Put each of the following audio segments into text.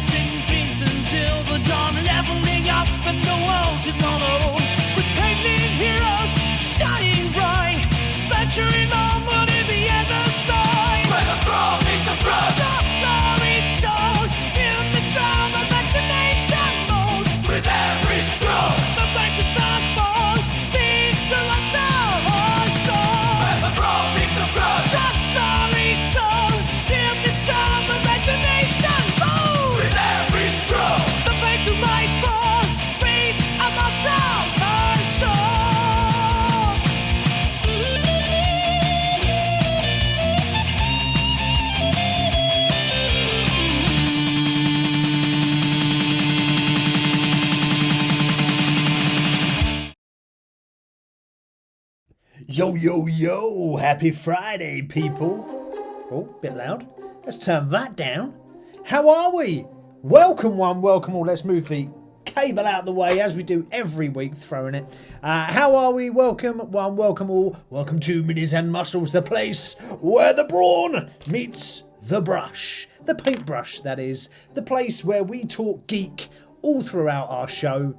chasing dreams until the dawn, leveling up and the world to follow. With painted heroes shining bright, venturing onward in the endless night. Where the brawn meets the brush, the story's told in the storm imagination mode. With every stroke, the fantasy unfold, these are our soul. Where the brawn meets the brush, the story's told in the storm imagination mode. With every stroke, the fate to fight for, face of our souls, our soul. Yo, yo, yo, happy Friday, people. Oh, bit loud. Let's turn that down. How are we? Welcome one, welcome all. Let's move the cable out of the way as we do every week, throwing it. How are we? Welcome one, welcome all. Welcome to Minis-N-Muscles, the place where the brawn meets the brush. The paintbrush, that is. The place where we talk geek all throughout our show.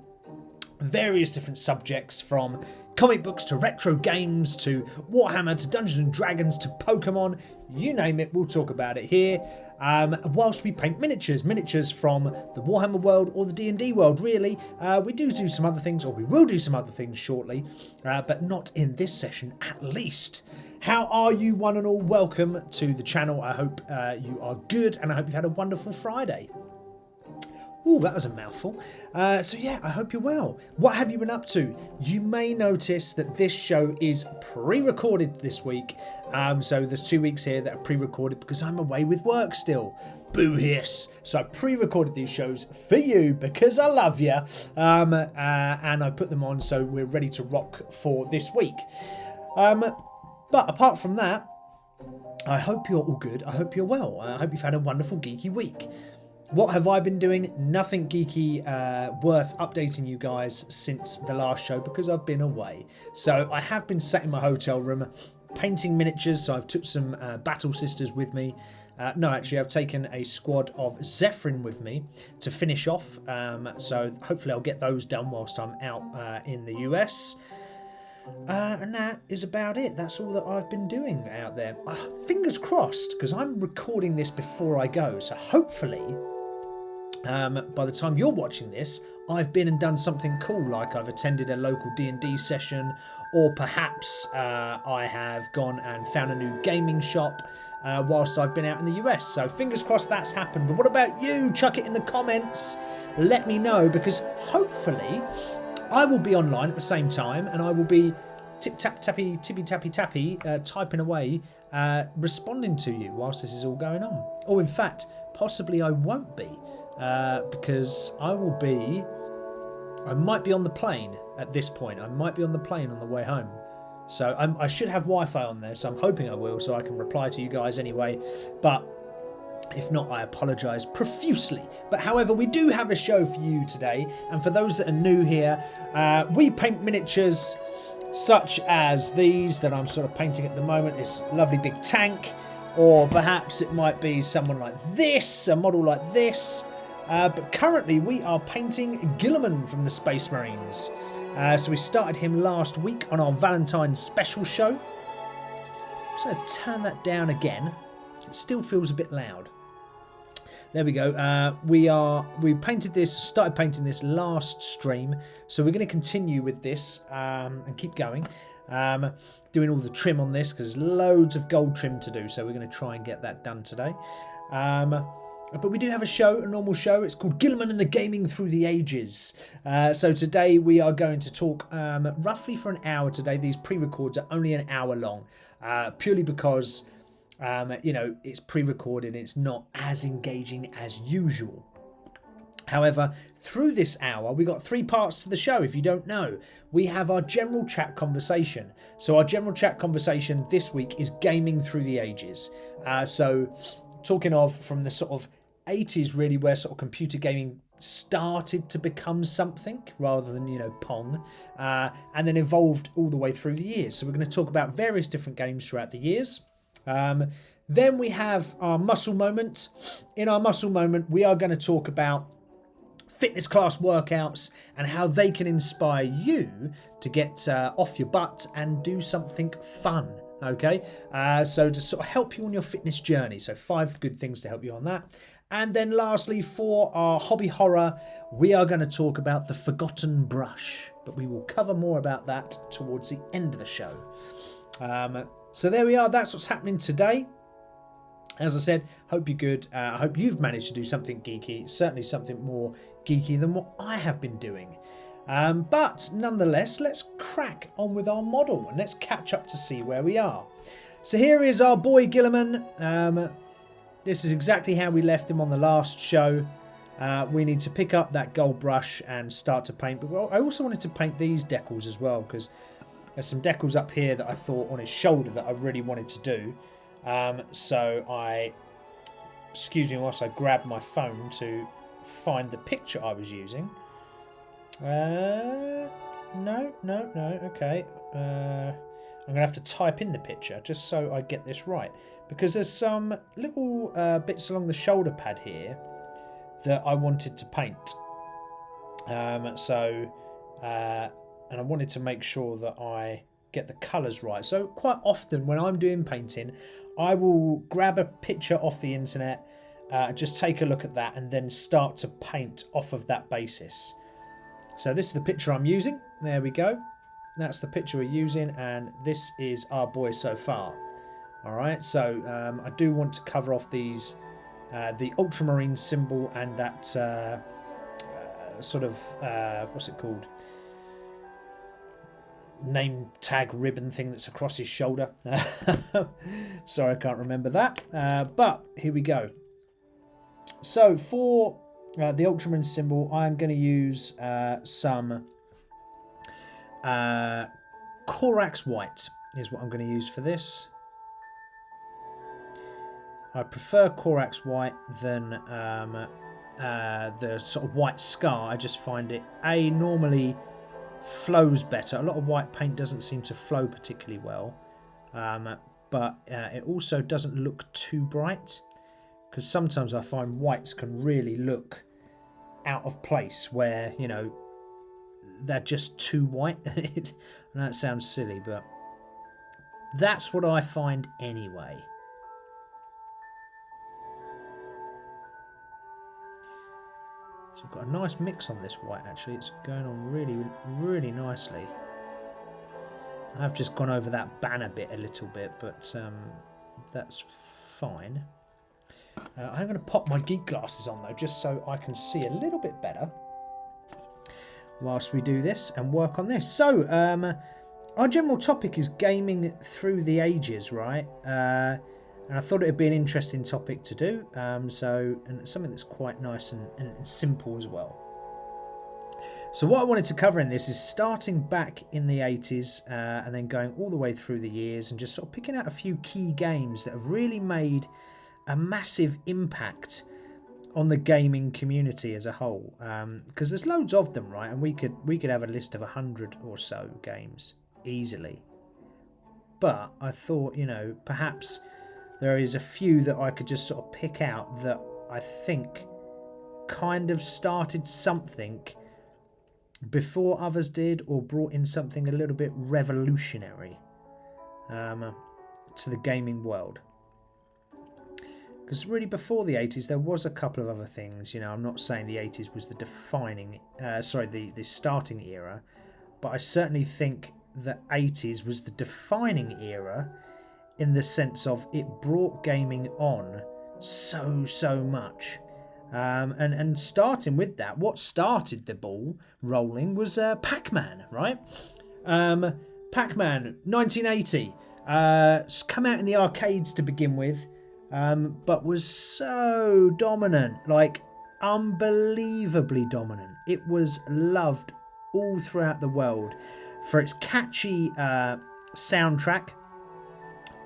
Various different subjects from comic books to retro games to Warhammer to Dungeons and Dragons to Pokemon, you name it, we'll talk about it here. Whilst we paint miniatures from the Warhammer world or the D&D world, really. We do some other things, or we will do some other things shortly, but not in this session at least. How are you one and all? Welcome to the channel. I hope you are good and I hope you've had a wonderful Friday. Ooh, that was a mouthful. So yeah, I hope you're well. What have you been up to? You may notice that this show is pre-recorded this week. So there's 2 weeks here that are pre-recorded because I'm away with work still. Boo hiss. So I pre-recorded these shows for you because I love you. And I put them on so we're ready to rock for this week. But apart from that, I hope you're all good. I hope you're well. I hope you've had a wonderful geeky week. What have I been doing? Nothing geeky worth updating you guys since the last show because I've been away. So I have been sat in my hotel room painting miniatures. So I've took some Battle Sisters with me. No, actually, I've taken a squad of Zephyrin with me to finish off. So hopefully I'll get those done whilst I'm out in the US. And that is about it. That's all that I've been doing out there. Fingers crossed, because I'm recording this before I go. So hopefully, by the time you're watching this, I've been and done something cool, like I've attended a local D&D session, or perhaps I have gone and found a new gaming shop whilst I've been out in the US. So fingers crossed that's happened. But what about you? Chuck it in the comments. Let me know, because hopefully I will be online at the same time and I will be tippy tappy typing away, responding to you whilst this is all going on. Or in fact, possibly I won't be, because I might be on the plane at this point. I might be on the plane on the way home. So I should have Wi-Fi on there, so I'm hoping I will, so I can reply to you guys anyway. But if not, I apologise profusely. But however, we do have a show for you today. And for those that are new here, we paint miniatures such as these that I'm sort of painting at the moment. This lovely big tank. Or perhaps it might be someone like this, a model like this. But currently we are painting Guilliman from the Space Marines. So we started him last week on our Valentine's special show. I'm just going to turn that down again. It still feels a bit loud. There we go. We started painting this last stream, so we're going to continue with this and keep going. Doing all the trim on this because there's loads of gold trim to do, so we're going to try and get that done today. But we do have a normal show. It's called Guilliman and the Gaming Through the Ages. So today we are going to talk roughly for an hour today. These pre-records are only an hour long, purely because it's pre-recorded. It's not as engaging as usual. However, through this hour, we got 3 parts to the show. If you don't know, we have our general chat conversation. So our general chat conversation this week is Gaming Through the Ages. So talking of from the sort of 80s, really, where sort of computer gaming started to become something rather than, Pong, and then evolved all the way through the years. So we're going to talk about various different games throughout the years. Then we have our muscle moment. In our muscle moment, we are going to talk about fitness class workouts and how they can inspire you to get off your butt and do something fun. Okay, so to sort of help you on your fitness journey. So 5 good things to help you on that. And then lastly, for our hobby horror, we are going to talk about the forgotten brush. But we will cover more about that towards the end of the show. So there we are. That's what's happening today. As I said, hope you're good. I hope you've managed to do something geeky. Certainly something more geeky than what I have been doing. But nonetheless, let's crack on with our model and let's catch up to see where we are. So here is our boy Gilliman. This is exactly how we left him on the last show. We need to pick up that gold brush and start to paint. But I also wanted to paint these decals as well, because there's some decals up here that I thought on his shoulder that I really wanted to do. So I, excuse me whilst I grab my phone to find the picture I was using. No, okay. I'm going to have to type in the picture just so I get this right. Because there's some little bits along the shoulder pad here that I wanted to paint. And I wanted to make sure that I get the colours right. So quite often when I'm doing painting, I will grab a picture off the internet, just take a look at that and then start to paint off of that basis. So this is the picture I'm using. There we go. That's the picture we're using, and this is our boy so far. Alright, so I do want to cover off these, the ultramarine symbol and that sort of, what's it called? Name tag ribbon thing that's across his shoulder. Sorry, I can't remember that. But here we go. So for the ultramarine symbol, I'm going to use some Corax White is what I'm going to use for this. I prefer Corax White than the sort of white scar. I just find it normally flows better. A lot of white paint doesn't seem to flow particularly well, but it also doesn't look too bright, because sometimes I find whites can really look out of place where, you know, they're just too white. And that sounds silly, but that's what I find anyway. So I've got a nice mix on this white, actually. It's going on really, really nicely. I've just gone over that banner bit a little bit, but that's fine. I'm going to pop my geek glasses on, though, just so I can see a little bit better whilst we do this and work on this. So, our general topic is gaming through the ages, right? And I thought it would be an interesting topic to do, and something that's quite nice and simple as well. So what I wanted to cover in this is starting back in the 80s and then going all the way through the years and just sort of picking out a few key games that have really made a massive impact on the gaming community as a whole. Because there's loads of them, right? And we could have a list of 100 or so games easily. But I thought, you know, perhaps there is a few that I could just sort of pick out that I think kind of started something before others did, or brought in something a little bit revolutionary to the gaming world. Because really before the 80s there was a couple of other things. You know, I'm not saying the 80s was the defining, the starting era, but I certainly think the 80s was the defining era, in the sense of it brought gaming on so much. And starting with that, what started the ball rolling was Pac-Man, right? Pac-Man, 1980. Come out in the arcades to begin with, but was so dominant, like unbelievably dominant. It was loved all throughout the world for its catchy soundtrack,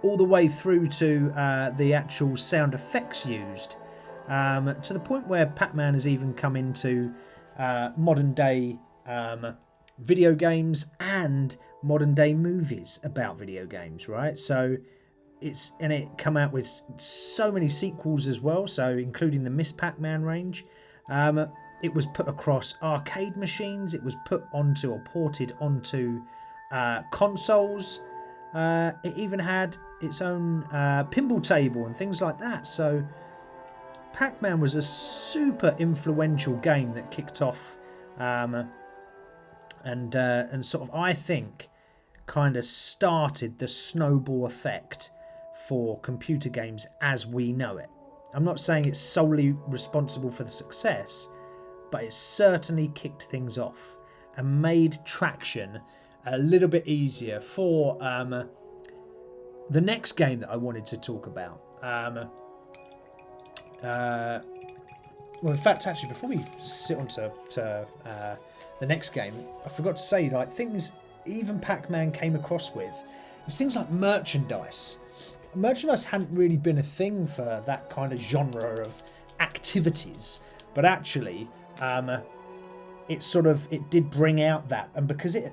all the way through to the actual sound effects used, to the point where Pac-Man has even come into modern day video games and modern day movies about video games, right? So it come out with so many sequels as well, so including the Miss Pac-Man range. It was put across arcade machines. It was put onto or ported onto consoles. It even had its own pinball table and things like that. So Pac-Man was a super influential game that kicked off and sort of, I think, kind of started the snowball effect for computer games as we know it. I'm not saying it's solely responsible for the success, but it certainly kicked things off and made traction a little bit easier for the next game that I wanted to talk about. Well, in fact, actually, before we sit on to the next game, I forgot to say, like, things even Pac-Man came across with is things like merchandise. Merchandise hadn't really been a thing for that kind of genre of activities, but actually, it did bring out that, and because the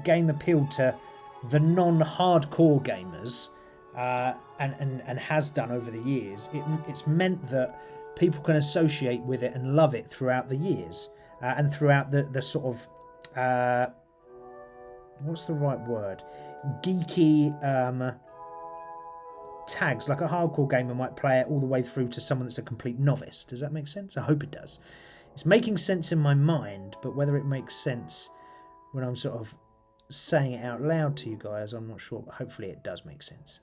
game appealed to the non-hardcore gamers, and has done over the years, it's meant that people can associate with it and love it throughout the years, and throughout the sort of what's the right word? Geeky tags. Like a hardcore gamer might play it all the way through to someone that's a complete novice. Does that make sense? I hope it does. It's making sense in my mind, but whether it makes sense when I'm sort of saying it out loud to you guys, I'm not sure, but hopefully it does make sense.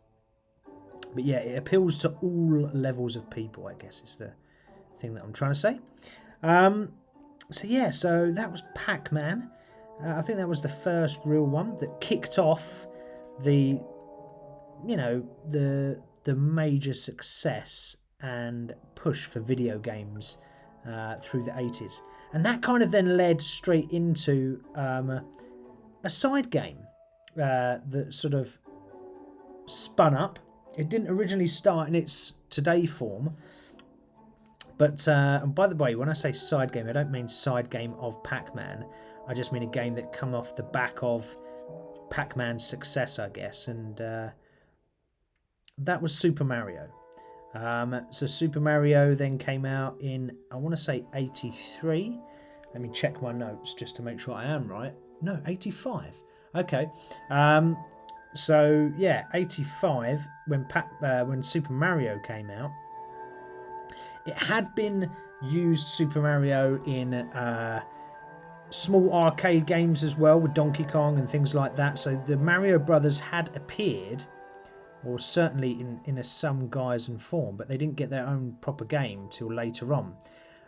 But yeah, it appeals to all levels of people, I guess is the thing that I'm trying to say. So that was Pac-Man. I think that was the first real one that kicked off the major success and push for video games through the 80s. And that kind of then led straight into a side game that sort of spun up. It didn't originally start in its today form, but and by the way, when I say side game, I don't mean side game of Pac-Man. I just mean a game that come off the back of Pac-Man's success, I guess, and that was Super Mario. So Super Mario then came out in, I want to say 83. Let me check my notes just to make sure I am right. No, 85. Okay. So yeah, 85 when Super Mario came out. It had been used, Super Mario, in small arcade games as well, with Donkey Kong and things like that. So the Mario Brothers had appeared, or certainly in some guise and form, but they didn't get their own proper game till later on.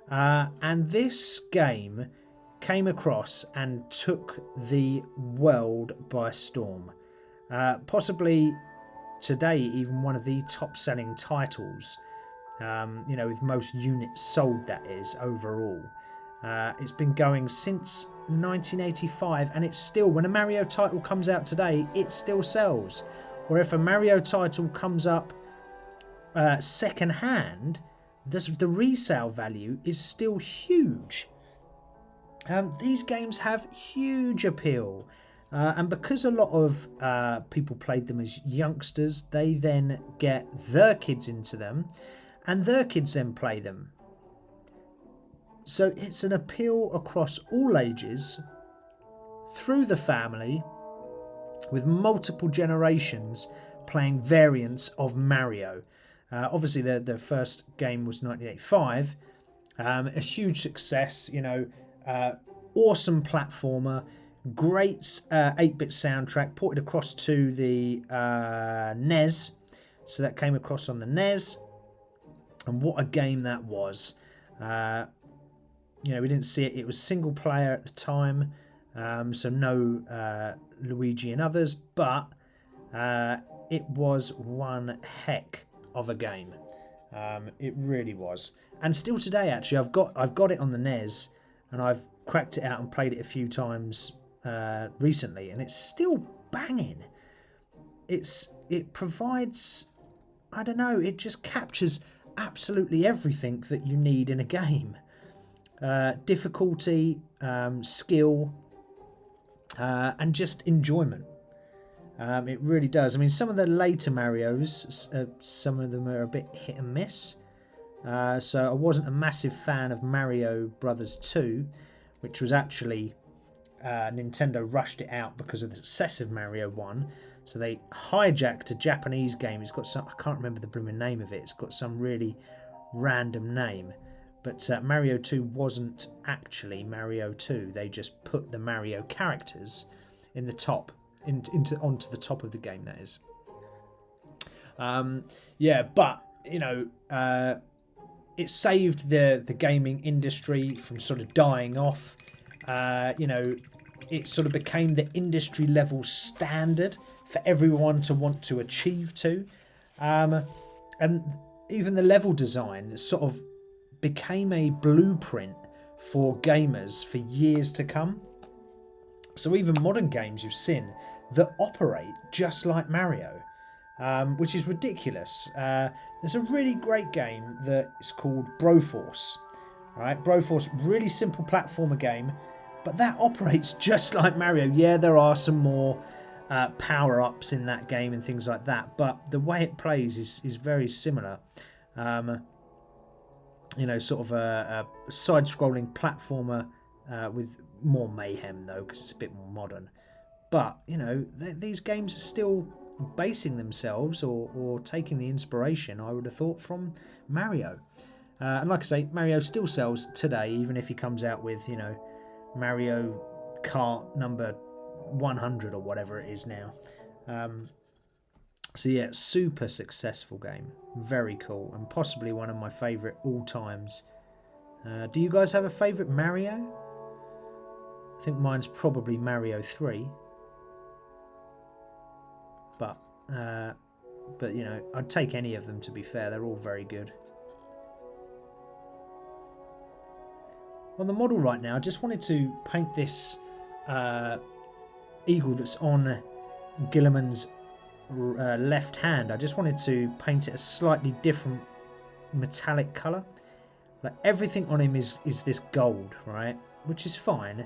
And this game came across and took the world by storm. Possibly today even one of the top selling titles, with most units sold, that is, overall. It's been going since 1985, and it's still, when a Mario title comes out today, it still sells. Or if a Mario title comes up second hand, the resale value is still huge. These games have huge appeal, and because a lot of people played them as youngsters, they then get their kids into them, and their kids then play them. So it's an appeal across all ages, through the family, with multiple generations playing variants of Mario. Obviously, the first game was 1985, a huge success. Awesome platformer, great 8-bit soundtrack, ported across to the NES. So that came across on the NES, and what a game that was. We didn't see it. It was single player at the time, so no Luigi and others, but it was one heck of a game. It really was, and still today, actually, I've got it on the NES, and I've cracked it out and played it a few times recently, and it's still banging. It provides, I don't know, it just captures absolutely everything that you need in a game. Difficulty, skill, and just enjoyment. It really does. I mean, some of the later Marios, some of them are a bit hit and miss. So I wasn't a massive fan of Mario Brothers 2, which was actually Nintendo rushed it out because of the success of Mario 1. So they hijacked a Japanese game. It's got some, I can't remember the blooming name of it. It's got some really random name. But Mario 2 wasn't actually Mario 2. They just put the Mario characters in the top, onto the top of the game, that is. Yeah, but, you know, it saved the gaming industry from sort of dying off. You know, it sort of became the industry level standard for everyone to want to achieve to. And even the level design sort of became a blueprint for gamers for years to come. So even modern games you've seen that operate just like Mario, which is ridiculous. There's a really great game that is called Broforce. Right, Broforce, really simple platformer game, but that operates just like Mario. Yeah, there are some more power-ups in that game and things like that, but the way it plays is very similar. You know, sort of a side-scrolling platformer with more mayhem, though, because it's a bit more modern. But, you know, these games are still basing themselves or taking the inspiration, I would have thought, from Mario. And like I say, Mario still sells today, even if he comes out with, you know, Mario Kart number 100 or whatever it is now. So yeah, super successful game. Very cool, and possibly one of my favourite all times. Do you guys have a favourite Mario? I think mine's probably Mario 3. But you know, I'd take any of them, to be fair. They're all very good. On the model right now, I just wanted to paint this eagle that's on Guilliman's left hand. I just wanted to paint it a slightly different metallic colour. Like everything on him is this gold, right? Which is fine.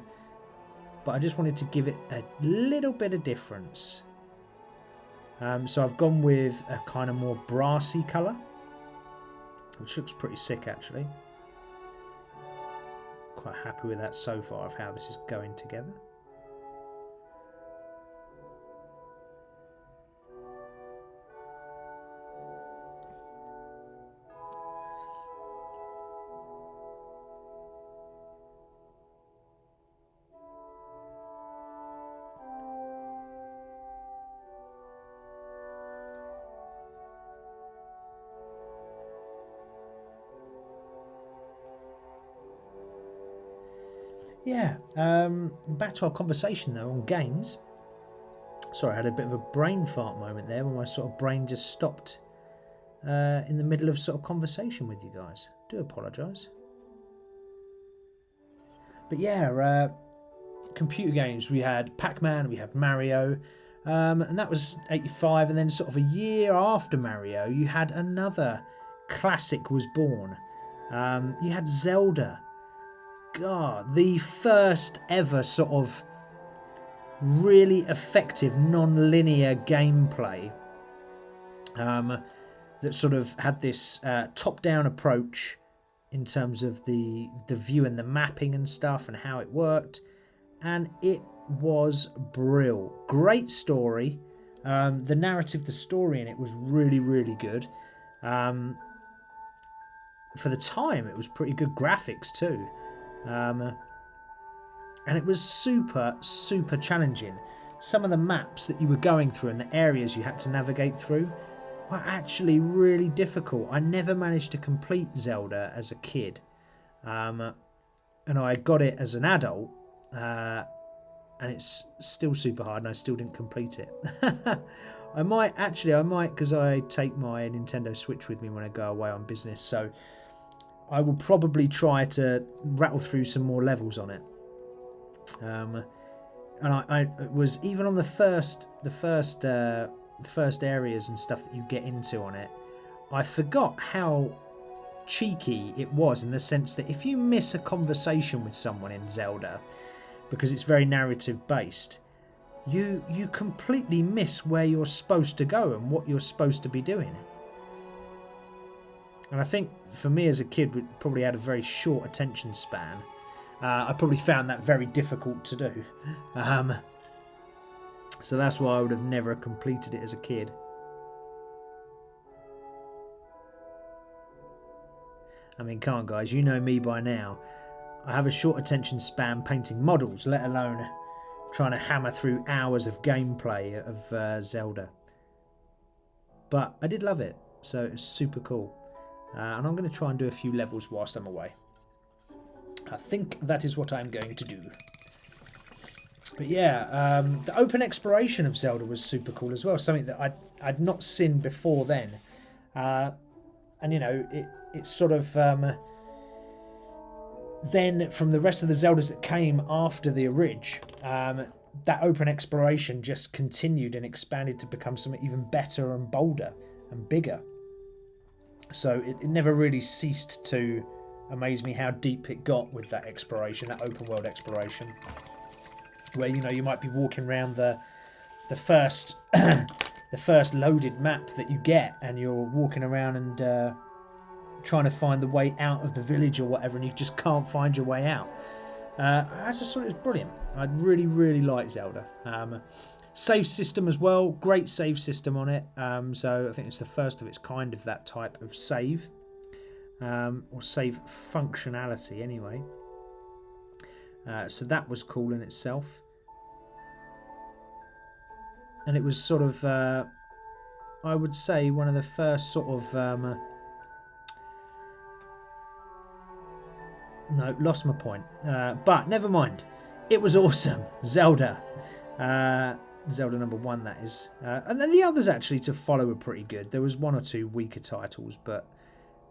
But I just wanted to give it a little bit of difference. So I've gone with a kind of more brassy colour, which looks pretty sick actually. Quite happy with that so far of how this is going together. Yeah, back to our conversation though on games. Sorry, I had a bit of a brain fart moment there when my sort of brain just stopped in the middle of sort of conversation with you guys. I do apologise. But yeah, computer games. We had Pac-Man, we had Mario, and that was 85. And then sort of a year after Mario, you had another classic was born. You had Zelda. God, the first ever sort of really effective non-linear gameplay that sort of had this top-down approach in terms of the view and the mapping and stuff and how it worked, and it was brilliant. Great story. The narrative, the story in it was really, really good. For the time, it was pretty good graphics too. And it was super, super challenging. Some of the maps that you were going through and the areas you had to navigate through were actually really difficult. I never managed to complete Zelda as a kid. And I got it as an adult. And it's still super hard and I still didn't complete it. I might, because I take my Nintendo Switch with me when I go away on business. So I will probably try to rattle through some more levels on it. And I was even on the first areas and stuff that you get into on it. I forgot how cheeky it was in the sense that if you miss a conversation with someone in Zelda, because it's very narrative based, you completely miss where you're supposed to go and what you're supposed to be doing. And I think for me as a kid, we probably had a very short attention span. I probably found that very difficult to do. So that's why I would have never completed it as a kid. I mean, come on guys, you know me by now. I have a short attention span painting models, let alone trying to hammer through hours of gameplay of Zelda. But I did love it, so it's super cool. And I'm going to try and do a few levels whilst I'm away. I think that is what I'm going to do. But yeah, the open exploration of Zelda was super cool as well. Something that I'd not seen before then. And you know, it's sort of... then from the rest of the Zeldas that came after the Orig, that open exploration just continued and expanded to become something even better and bolder and bigger. So it never really ceased to amaze me how deep it got with that exploration, that open world exploration, where you know you might be walking around the first the first loaded map that you get, and you're walking around and trying to find the way out of the village or whatever, and you just can't find your way out. I just thought it was brilliant. I really liked Zelda. Save system as well, great save system on it. So I think it's the first of its kind of that type of save, or save functionality anyway. So that was cool in itself, and it was sort of, I would say, one of the first sort of. No, lost my point. But never mind. It was awesome. Zelda. Zelda number 1, that is. And then the others actually to follow were pretty good. There was 1 or 2 weaker titles, but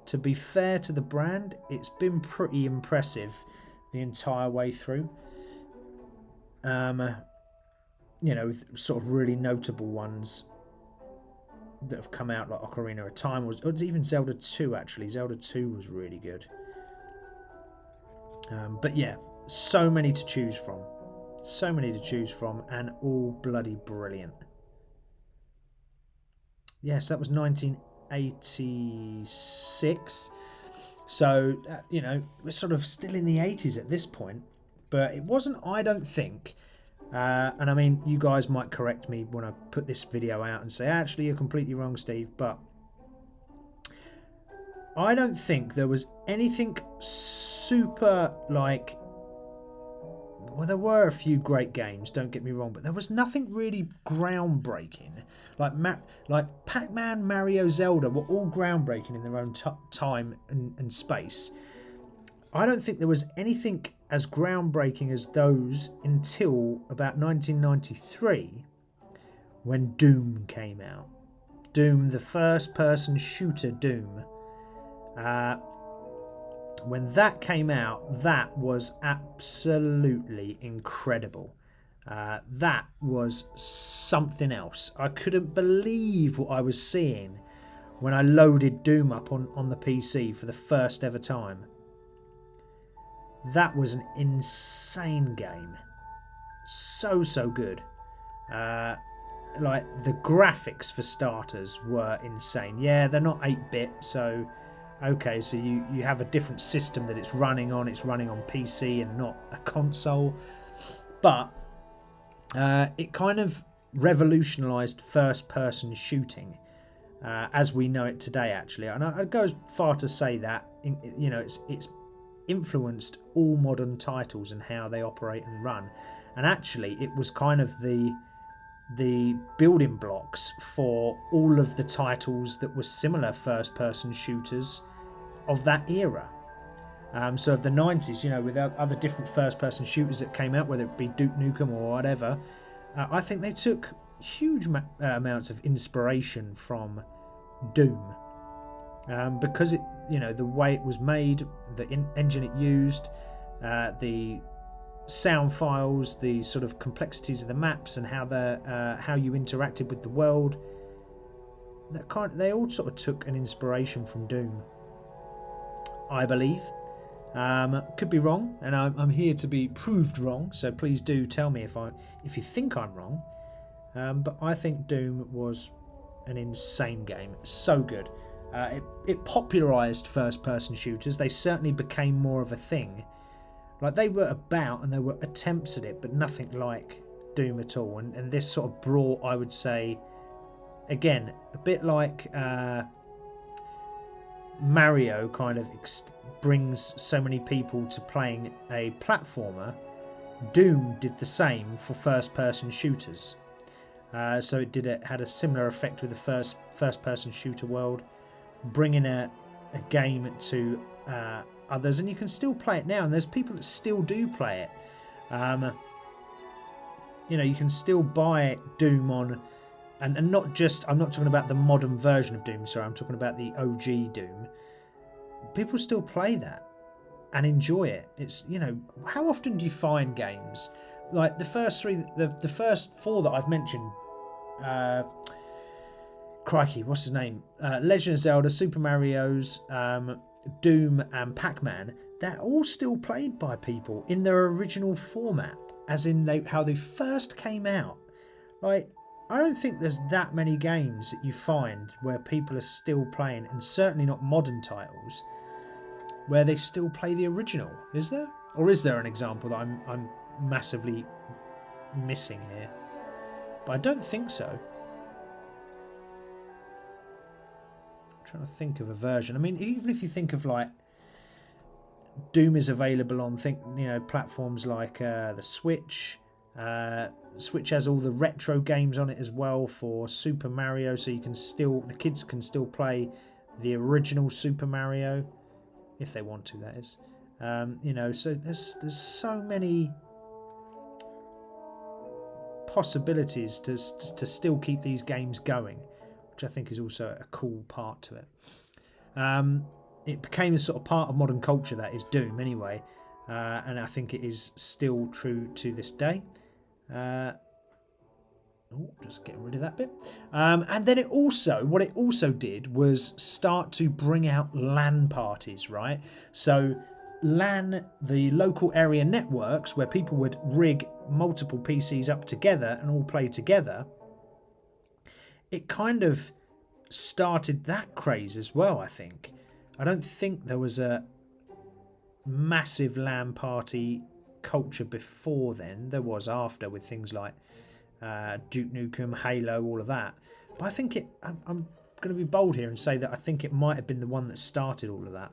to be fair to the brand, it's been pretty impressive the entire way through. You know, sort of really notable ones that have come out, like Ocarina of Time, or even Zelda 2 actually. Zelda 2 was really good. But yeah, so many to choose from. So many to choose from, and all bloody brilliant. Yes, that was 1986. So, you know, we're sort of still in the 80s at this point. But it wasn't, I don't think, and I mean, you guys might correct me when I put this video out and say, actually, you're completely wrong, Steve, but I don't think there was anything super, like, well, there were a few great games, don't get me wrong, but there was nothing really groundbreaking. Like Pac-Man, Mario, Zelda were all groundbreaking in their own time and space. I don't think there was anything as groundbreaking as those until about 1993, when Doom came out. Doom, the first-person shooter Doom. When that came out, that was absolutely incredible. That was something else. I couldn't believe what I was seeing when I loaded Doom up on the PC for the first ever time. That was an insane game. So good. Like, the graphics for starters were insane. Yeah, they're not 8-bit, so okay, so you have a different system that it's running on. It's running on PC and not a console. But it kind of revolutionised first-person shooting as we know it today, actually. And I'd go as far to say that, you know, it's influenced all modern titles and how they operate and run. And actually, it was kind of the building blocks for all of the titles that were similar first-person shooters of that era. So of the 90s, you know, with other different first-person shooters that came out, whether it be Duke Nukem or whatever, I think they took huge amounts of inspiration from Doom, because it, you know, the way it was made, the engine it used, the sound files, the sort of complexities of the maps, and how you interacted with the world. They all sort of took an inspiration from Doom, I believe. Could be wrong, and I'm here to be proved wrong. So please do tell me if you think I'm wrong. But I think Doom was an insane game. So good. It popularised first-person shooters. They certainly became more of a thing. Like, they were about and there were attempts at it, but nothing like Doom at all. And this sort of brought, I would say, again, a bit like Mario kind of brings so many people to playing a platformer. Doom did the same for first-person shooters. So it had a similar effect with the first-person shooter world, bringing a game to others, and you can still play it now, and there's people that still do play it. You can still buy Doom on, and not just, I'm not talking about the modern version of Doom, sorry, I'm talking about the OG Doom. People still play that and enjoy it. It's, how often do you find games like the first four that I've mentioned? Crikey, what's his name? Legend of Zelda, Super Mario's, Doom and Pac-Man, they're all still played by people in their original format, as in how they first came out. Like, I don't think there's that many games that you find where people are still playing, and certainly not modern titles, where they still play the original. Is there? Or is there an example that I'm massively missing here? But I don't think so. Trying to think of a version. I mean, even if you think of, like, Doom is available on platforms like the Switch. Switch has all the retro games on it as well for Super Mario, so the kids can still play the original Super Mario if they want to. That is, So there's so many possibilities to still keep these games going, which I think is also a cool part to it. It became a sort of part of modern culture, that is Doom anyway, and I think it is still true to this day. Just getting rid of that bit. And then what it also did was start to bring out LAN parties, right? So LAN, the local area networks where people would rig multiple PCs up together and all play together, it kind of started that craze as well, I think. I don't think there was a massive LAN party culture before then. There was after, with things like Duke Nukem, Halo, all of that. But I think I'm going to be bold here and say that I think it might have been the one that started all of that.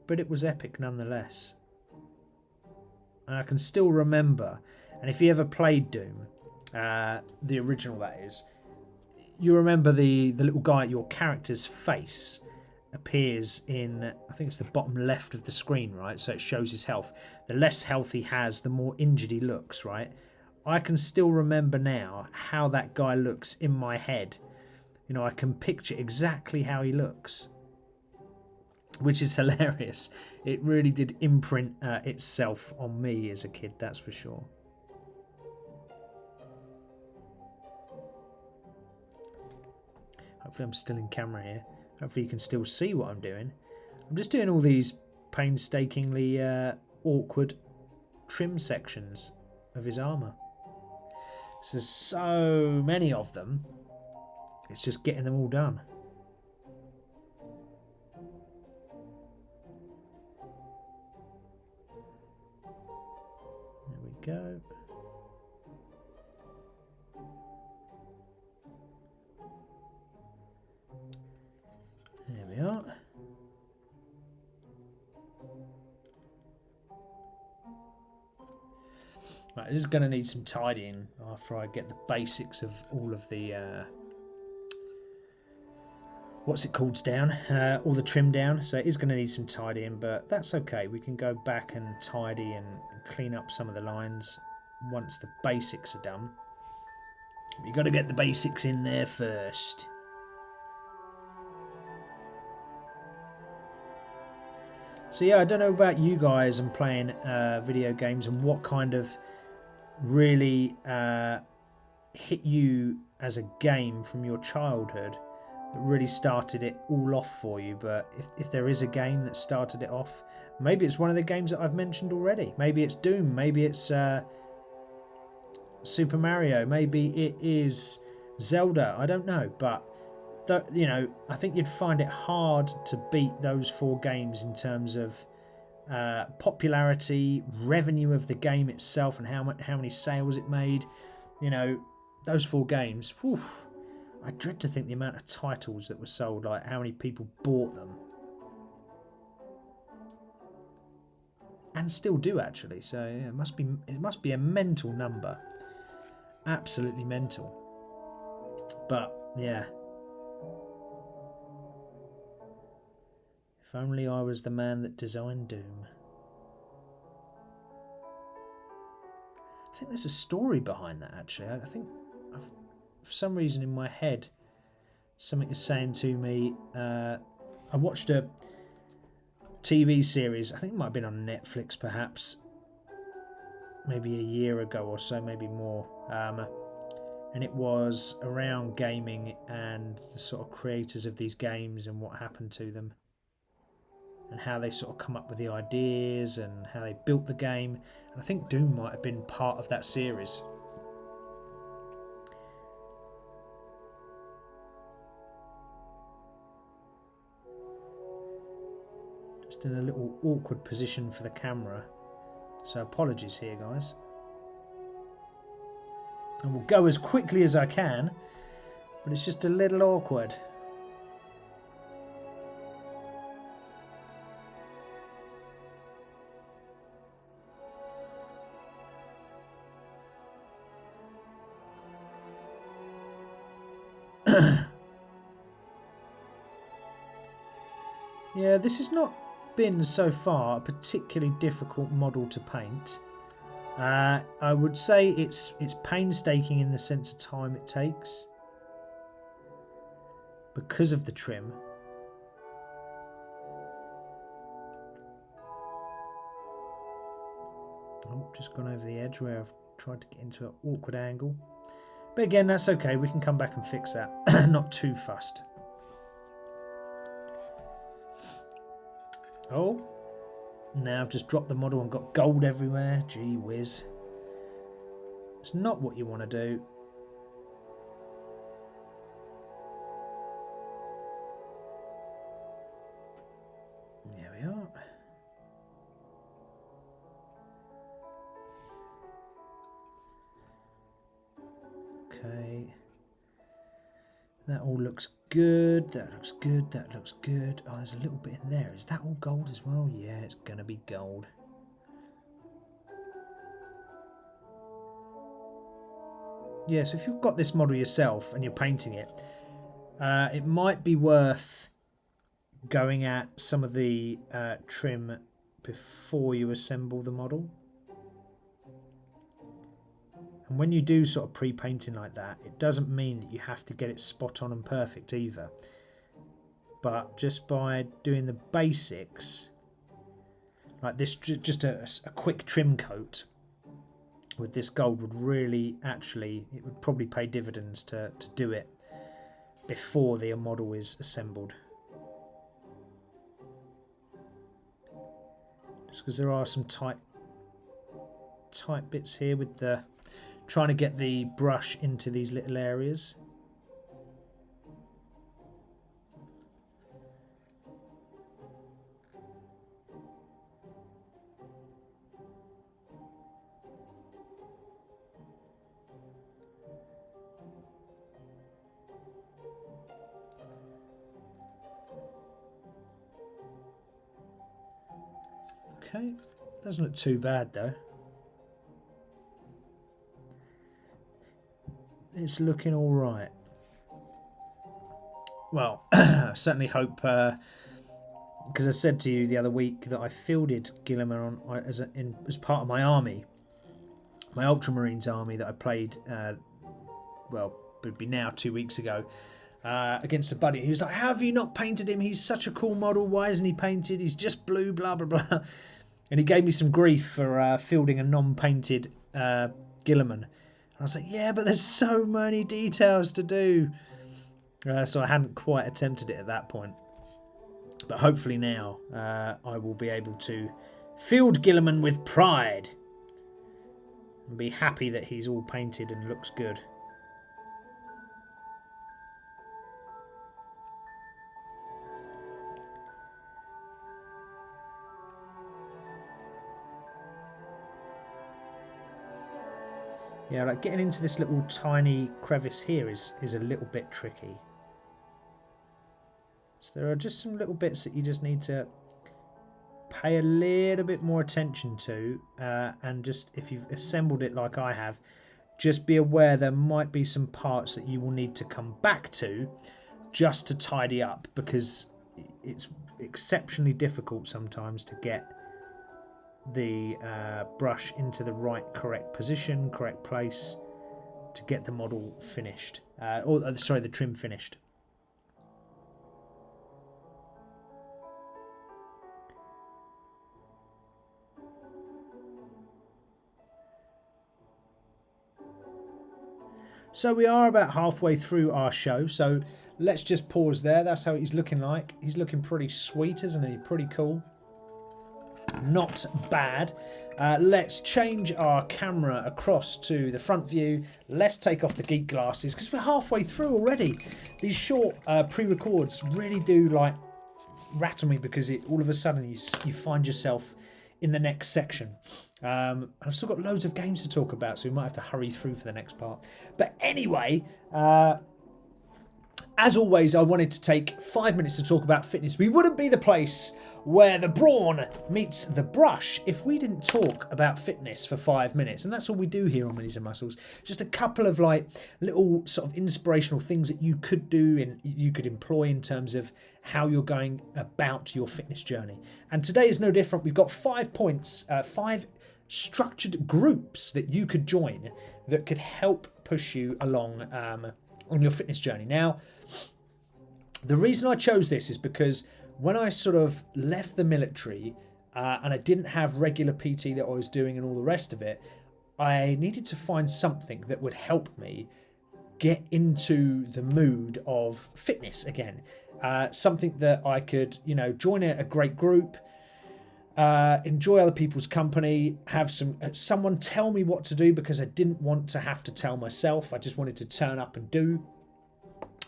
But it was epic nonetheless. And I can still remember, and if you ever played Doom, the original that is, you remember the little guy, your character's face appears in, I think it's the bottom left of the screen, right? So it shows his health. The less health he has, the more injured he looks, right? I can still remember now how that guy looks in my head. I can picture exactly how he looks, which is hilarious. It really did imprint itself on me as a kid, that's for sure. Hopefully I'm still in camera here. Hopefully you can still see what I'm doing. I'm just doing all these painstakingly awkward trim sections of his armour. So there's so many of them. It's just getting them all done. There we go. There we are. Right, this is going to need some tidying after I get the basics of all of the what's it called down, all the trim down. So it is going to need some tidying, but that's okay. We can go back and tidy and clean up some of the lines once the basics are done. You've got to get the basics in there first. So yeah, I don't know about you guys and playing video games and what kind of really hit you as a game from your childhood. that really started it all off for you. But if there is a game that started it off, maybe it's one of the games that I've mentioned already. Maybe it's Doom. Maybe it's Super Mario. Maybe it is Zelda. I don't know. But, you know, I think you'd find it hard to beat those 4 games in terms of popularity, revenue of the game itself, and how many sales it made. You know, those 4 games. Whew, I dread to think the amount of titles that were sold, like how many people bought them. And still do, actually. So yeah, it must be a mental number. Absolutely mental. But yeah. If only I was the man that designed Doom. I think there's a story behind that, actually. I think for some reason in my head, something is saying to me, I watched a TV series, I think it might have been on Netflix perhaps, maybe a year ago or so, maybe more, and it was around gaming and the sort of creators of these games and what happened to them and how they sort of come up with the ideas and how they built the game. And I think Doom might have been part of that series. Just in a little awkward position for the camera, so apologies here, guys. And we'll go as quickly as I can, but it's just a little awkward. Yeah, this has not been so far a particularly difficult model to paint. I would say it's painstaking in the sense of time it takes because of the trim. Oh, just gone over the edge where I've tried to get into an awkward angle. But again, that's okay. We can come back and fix that. Not too fussed. Oh, now I've just dropped the model and got gold everywhere. Gee whiz. It's not what you want to do. There we are. Okay. That all looks good. That looks good. That looks good. Oh, there's a little bit in there. Is that all gold as well? Yeah, it's going to be gold. Yeah, so if you've got this model yourself and you're painting it, it might be worth going at some of the trim before you assemble the model. And when you do sort of pre-painting like that, it doesn't mean that you have to get it spot on and perfect either. But just by doing the basics, like this, just a quick trim coat with this gold would really, actually, it would probably pay dividends to do it before the model is assembled. Just because there are some tight bits here with the trying to get the brush into these little areas. Okay, doesn't look too bad though. It's looking all right. Well, I certainly hope, because I said to you the other week that I fielded Guilliman on as part of my army, my Ultramarines army that I played, well, it would be now 2 weeks ago, against a buddy. He was like, "How have you not painted him? He's such a cool model. Why isn't he painted? He's just blue, blah, blah, blah." And he gave me some grief for fielding a non-painted Guilliman. I was like, yeah, but there's so many details to do. So I hadn't quite attempted it at that point. But hopefully now I will be able to field Gilliman with pride and be happy that he's all painted and looks good. Yeah, like getting into this little tiny crevice here is a little bit tricky. So there are just some little bits that you just need to pay a little bit more attention to, and just if you've assembled it like I have, just be aware there might be some parts that you will need to come back to just to tidy up, because it's exceptionally difficult sometimes to get the brush into the right correct position, correct place to get the model finished, the trim finished. So we are about halfway through our show, so let's just pause there. That's how he's looking like. He's looking pretty sweet, isn't he? Pretty cool. Not bad. Let's change our camera across to the front view. Let's take off the geek glasses because we're halfway through already. These short pre-records really do like rattle me because all of a sudden you find yourself in the next section. I've still got loads of games to talk about, so we might have to hurry through for the next part. But anyway, as always, I wanted to take 5 minutes to talk about fitness. We wouldn't be the place where the brawn meets the brush if we didn't talk about fitness for 5 minutes. And that's all we do here on Minis-N-Muscles. Just a couple of like little sort of inspirational things that you could do and you could employ in terms of how you're going about your fitness journey. And today is no different. We've got 5 points, 5 structured groups that you could join that could help push you along on your fitness journey. Now, the reason I chose this is because when I sort of left the military and I didn't have regular PT that I was doing and all the rest of it, I needed to find something that would help me get into the mood of fitness again. Something that I could, join a great group, enjoy other people's company, have someone tell me what to do because I didn't want to have to tell myself. I just wanted to turn up and do.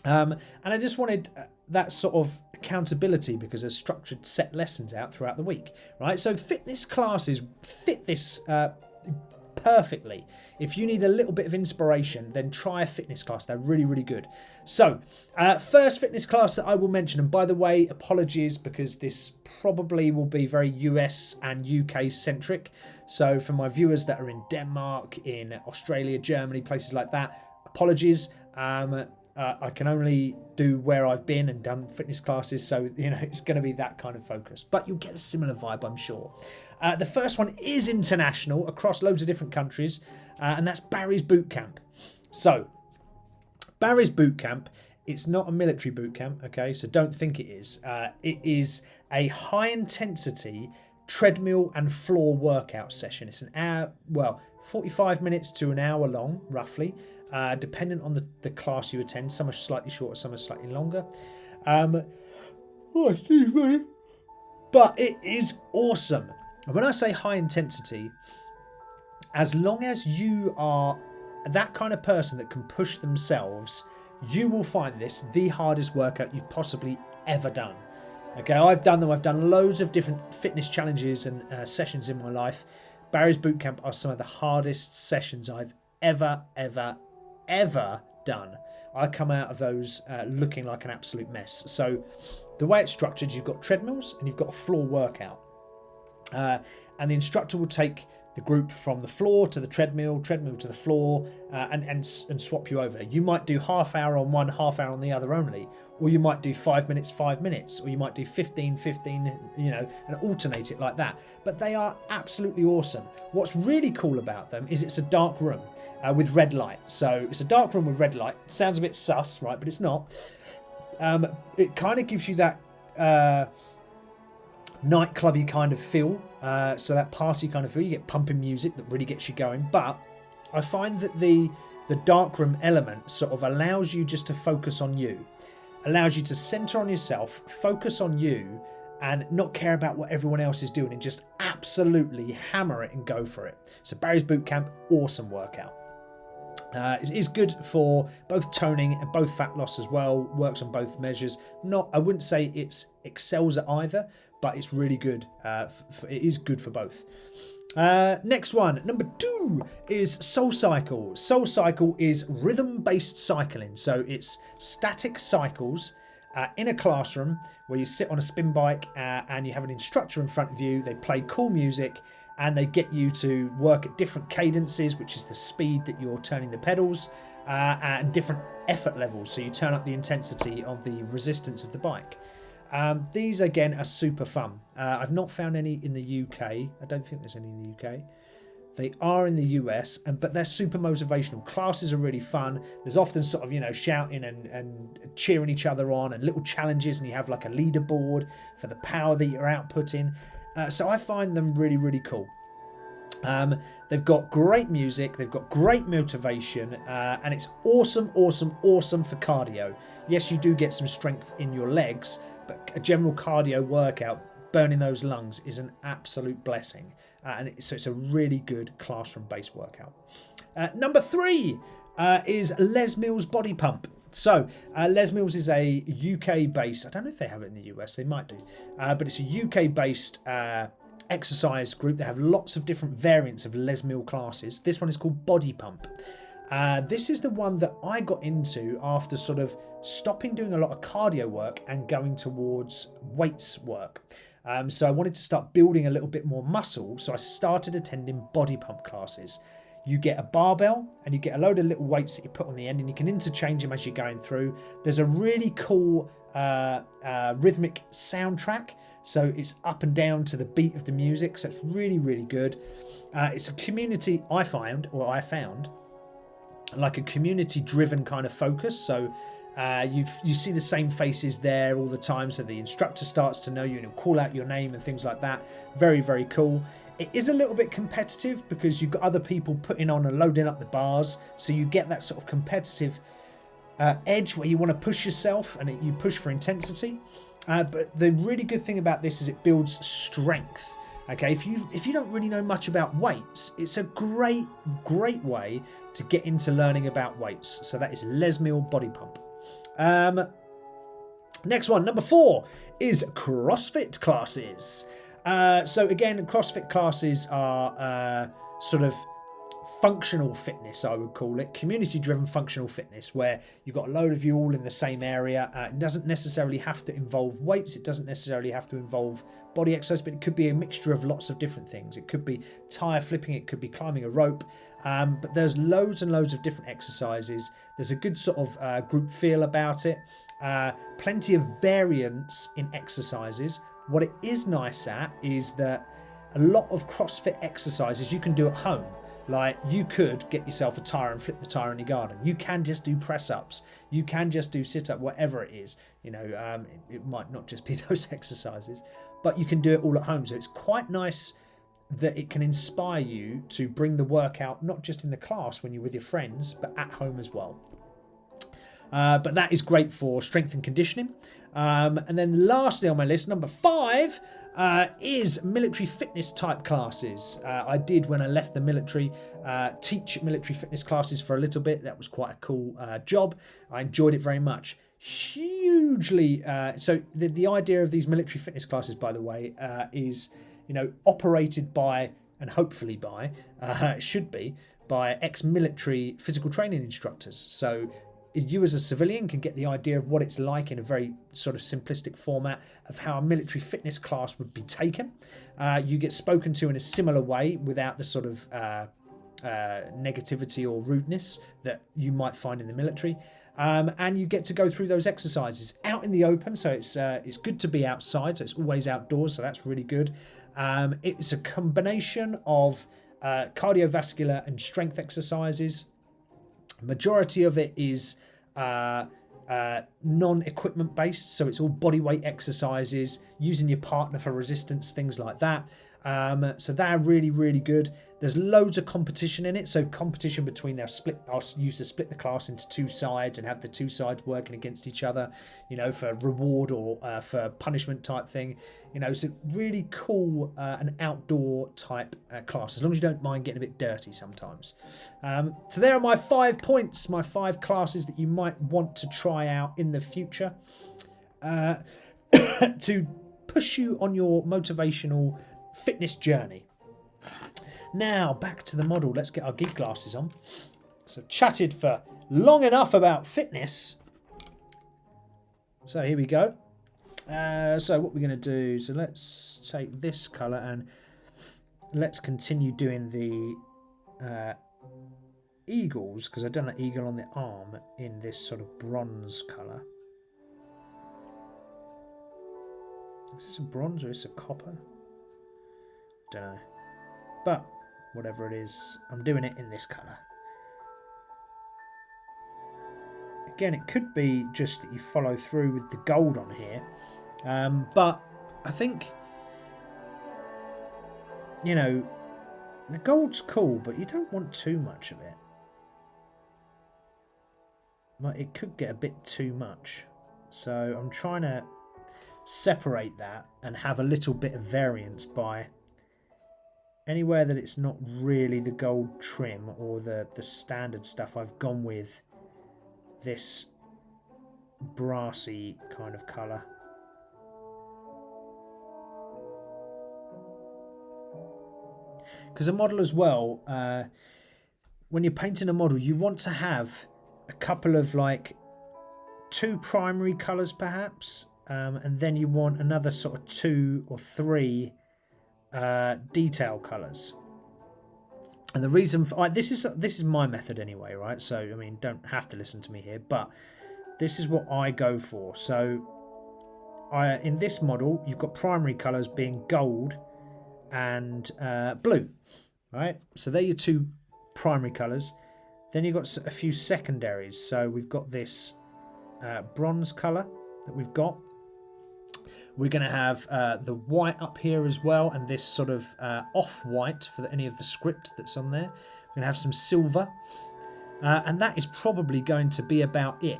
And I just wanted that sort of accountability because there's structured set lessons out throughout the week, right? So fitness classes fit this perfectly. If you need a little bit of inspiration, then try a fitness class. They're really, really good. So first fitness class that I will mention, and by the way, apologies because this probably will be very US and UK centric. So for my viewers that are in Denmark, in Australia, Germany, places like that, apologies. I can only do where I've been and done fitness classes, so it's going to be that kind of focus. But you'll get a similar vibe, I'm sure. The first one is international, across loads of different countries, and that's Barry's Boot Camp. So, Barry's Boot Camp, it's not a military boot camp, okay? So don't think it is. It is a high-intensity treadmill and floor workout session. It's an hour, 45 minutes to an hour long, roughly. Dependent on the class you attend. Some are slightly shorter, some are slightly longer. Excuse me. But it is awesome. And when I say high intensity, as long as you are that kind of person that can push themselves, you will find this the hardest workout you've possibly ever done. Okay, I've done them. I've done loads of different fitness challenges and sessions in my life. Barry's Boot Camp are some of the hardest sessions I've ever done. I come out of those looking like an absolute mess. So the way it's structured, you've got treadmills and you've got a floor workout. And the instructor will take the group from the floor to the treadmill to the floor, and swap you over. You might do half hour on one, half hour on the other only, or you might do 5 minutes, or you might do 15, and alternate it like that. But they are absolutely awesome. What's really cool about them is it's a dark room with red light. So it's a dark room with red light. Sounds a bit sus, right? But it's not. It kind of gives you that nightclubby kind of feel, so that party kind of feel. You get pumping music that really gets you going. But I find that the the darkroom element sort of allows you just to focus on you, allows you to center on yourself, focus on you, and not care about what everyone else is doing, and just absolutely hammer it and go for it. So Barry's Bootcamp, awesome workout. It is good for both toning and both fat loss as well. Works on both measures. I wouldn't say it excels at either, but it's really good. It is good for both. Next one, number 2 is Soul Cycle. Soul Cycle is rhythm-based cycling. So it's static cycles in a classroom where you sit on a spin bike and you have an instructor in front of you. They play cool music and they get you to work at different cadences, which is the speed that you're turning the pedals, and different effort levels. So you turn up the intensity of the resistance of the bike. These again are super fun. I've not found any in the UK. I don't think there's any in the UK. They are in the US, but they're super motivational. Classes are really fun. There's often sort of, shouting and cheering each other on, and little challenges, and you have like a leaderboard for the power that you're outputting. So I find them really, really cool. They've got great music, they've got great motivation, and it's awesome for cardio. Yes, you do get some strength in your legs, but a general cardio workout, burning those lungs, is an absolute blessing. So it's a really good classroom-based workout. Number 3 is Les Mills Body Pump. So Les Mills is a UK-based, I don't know if they have it in the US, they might do, but it's a UK-based exercise group. They have lots of different variants of Les Mills classes. This one is called Body Pump. This is the one that I got into after sort of stopping doing a lot of cardio work and going towards weights work. So I wanted to start building a little bit more muscle, so I started attending body pump classes. You get a barbell and you get a load of little weights that you put on the end, and you can interchange them as you're going through. There's a really cool rhythmic soundtrack, so it's up and down to the beat of the music, so it's really, really good. It's a community, I found, like a community-driven kind of focus. So you see the same faces there all the time, so the instructor starts to know you and he'll call out your name and things like that. Very, very cool. It is a little bit competitive because you've got other people putting on and loading up the bars, so you get that sort of competitive edge where you want to push yourself and you push for intensity. But the really good thing about this is it builds strength. Okay, if you don't really know much about weights, it's a great way to get into learning about weights. So that is Les Mills Body Pump. Next one, number 4, is CrossFit classes. So again, CrossFit classes are sort of functional fitness, I would call it, community-driven functional fitness, where you've got a load of you all in the same area. It doesn't necessarily have to involve weights, it doesn't necessarily have to involve body exercise, but it could be a mixture of lots of different things. It could be tire flipping, it could be climbing a rope, but there's loads and loads of different exercises. There's a good sort of group feel about it, plenty of variance in exercises. What it is nice at is that a lot of CrossFit exercises you can do at home. Like, you could get yourself a tire and flip the tire in your garden. You can just do press-ups. You can just do sit-up, whatever it is. It might not just be those exercises, but you can do it all at home. So it's quite nice that it can inspire you to bring the workout, not just in the class when you're with your friends, but at home as well. But that is great for strength and conditioning. And then lastly on my list, number 5, is military fitness type classes. I did, when I left the military, teach military fitness classes for a little bit. That was quite a cool job. I enjoyed it very much. Hugely. So the idea of these military fitness classes, by the way, is operated by, and hopefully by, should be by ex-military physical training instructors. So you as a civilian can get the idea of what it's like in a very sort of simplistic format of how a military fitness class would be taken. You get spoken to in a similar way without the sort of negativity or rudeness that you might find in the military. And you get to go through those exercises out in the open. So it's good to be outside. So it's always outdoors. So that's really good. It's a combination of cardiovascular and strength exercises. Majority of it is non-equipment based, so it's all body weight exercises. using your partner for resistance, things like that. So they're really, really good. There's loads of competition in it. So competition between I'll use to split the class into two sides and have the two sides working against each other, you know, for reward or for punishment type thing. You know, so really cool, an outdoor type class, as long as you don't mind getting a bit dirty sometimes. So there are my 5 points, my 5 classes that you might want to try out in the future to push you on your motivational fitness journey. Now back to the model. Let's get our geek glasses on. So chatted for long enough about fitness. So here we go. So what we're going to do, so let's take this colour and let's continue doing the eagles, because I've done the eagle on the arm in this sort of bronze colour. Is this a bronze or is it a copper? Don't know. But whatever it is, I'm doing it in this colour. Again, it could be just that you follow through with the gold on here. But I think, you know, the gold's cool, but you don't want too much of it. Like, it could get a bit too much. So I'm trying to separate that and have a little bit of variance by anywhere that it's not really the gold trim or the standard stuff. I've gone with this brassy kind of colour. Because a model as well, when you're painting a model, you want to have a couple of, like, 2 primary colours perhaps, and then you want another sort of 2 or 3 detail colours. And the reason for this is my method anyway, right? So I mean, don't have to listen to me here, but this is what I go for. So in this model, you've got primary colours being gold and blue, right? So they're your 2 primary colours. Then you've got a few secondaries. So we've got this bronze colour that we've got. We're going to have the white up here as well, and this sort of off-white for any of the script that's on there. We're going to have some silver, and that is probably going to be about it.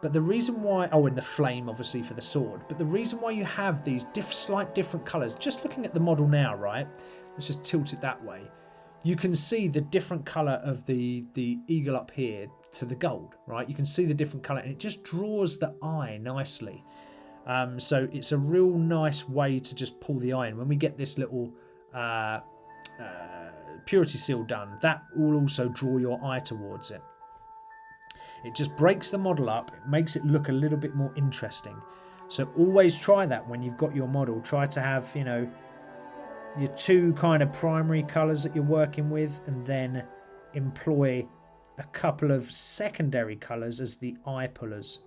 But the reason why... Oh, and the flame, obviously, for the sword. But the reason why you have these slight different colours, just looking at the model now, right? Let's just tilt it that way. You can see the different colour of the eagle up here to the gold, right? You can see the different colour, and it just draws the eye nicely. So it's a real nice way to just pull the eye in. When we get this little purity seal done, that will also draw your eye towards it. It just breaks the model up. It makes it look a little bit more interesting. So always try that when you've got your model. Try to have, you know, your 2 kind of primary colours that you're working with, and then employ a couple of secondary colours as the eye pullers.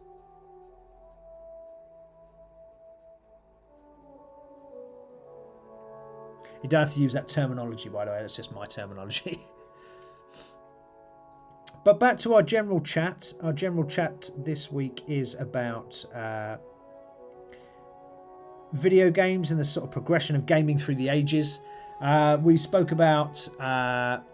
You don't have to use that terminology, by the way. That's just my terminology. But back to our general chat. Our general chat this week is about video games and the sort of progression of gaming through the ages. We spoke about... oh,